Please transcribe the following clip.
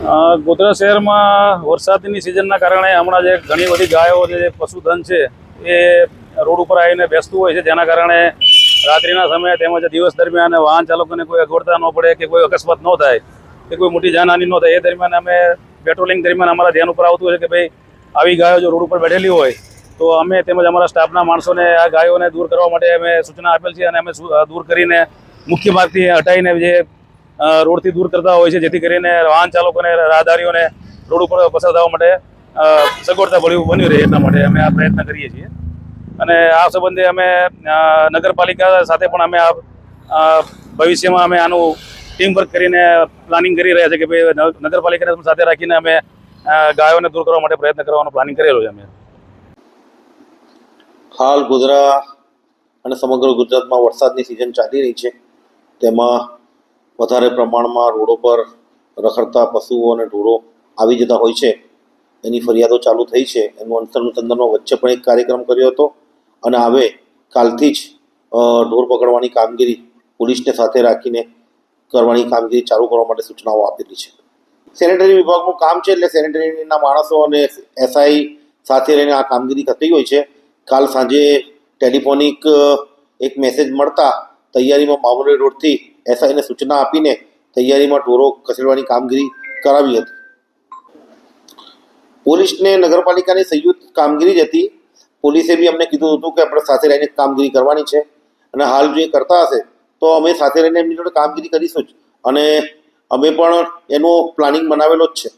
ગોધરા શહેરમાં વરસાદની સિઝનના કારણે હમણાં જે ઘણી બધી ગાયો છે, જે પશુધન છે એ રોડ ઉપર આવીને બેસતું હોય છે, જેના કારણે રાત્રિના સમયે તેમજ દિવસ દરમિયાન વાહન ચાલકોને કોઈ અગવડતા ન પડે કે કોઈ અકસ્માત ન થાય કે કોઈ મોટી જાનહાનિ ન થાય, એ દરમિયાન અમે પેટ્રોલિંગ દરમિયાન અમારા ધ્યાન ઉપર આવતું હોય છે કે ભાઈ આવી ગાયો જો રોડ ઉપર બેઠેલી હોય તો અમે તેમજ અમારા સ્ટાફના માણસોને આ ગાયોને દૂર કરવા માટે અમે સૂચના આપેલ છે અને અમે દૂર કરીને મુખ્ય માર્ગથી હટાવીને જે રોડથી દૂર કરતા હોય છે, જેથી કરીને વાહન ચાલકોને રાહદારીઓને રોડ ઉપર પસાર થવા માટે સગવડતા બની રહે, એટલા માટે અમે આ પ્રયત્ન કરીએ છીએ. અને આ સંબંધે અમે નગરપાલિકા સાથે પણ અમે ભવિષ્યમાં અમે આનું ટીમ વર્ક કરીને પ્લાનિંગ કરી રહ્યા છે કે ભાઈ નગરપાલિકાને સાથે રાખીને અમે ગાયોને દૂર કરવા માટે પ્રયત્ન કરવાનો પ્લાનિંગ કરેલો છે. અમે હાલ ગોધરા અને સમગ્ર ગુજરાતમાં વરસાદની સિઝન ચાલી રહી છે, તેમાં વધારે પ્રમાણમાં રોડો પર રખડતા પશુઓ અને ઢોરો આવી જતા હોય છે. એની ફરિયાદો ચાલુ થઈ છે. એનું અનુસંધાનમાં વચ્ચે પણ એક કાર્યક્રમ કર્યો હતો અને હવે કાલથી જ ઢોર પકડવાની કામગીરી પોલીસને સાથે રાખીને કરવાની કામગીરી ચાલુ કરવા માટે સૂચનાઓ આપેલી છે. સેનેટરી વિભાગનું કામ છે, એટલે સેનેટરીના માણસો અને એસઆઈ સાથે રહીને આ કામગીરી થતી હોય છે. કાલ સાંજે ટેલિફોનિક એક મેસેજ મળતા તૈયારીમાં મામૂલી રોડથી એસઆઈને સૂચના આપીને તૈયારીમાં ઢોરો ખસેડવાની કામગીરી કરાવી હતી. પોલીસને નગરપાલિકાની સંયુક્ત કામગીરી જ હતી. પોલીસે બી અમને કીધું હતું કે આપણે સાથે રહીને કામગીરી કરવાની છે અને હાલ જો એ કરતા હશે તો અમે સાથે રહીને એમની જોડે કામગીરી કરીશું જ અને અમે પણ એનો પ્લાનિંગ બનાવેલો જ છે.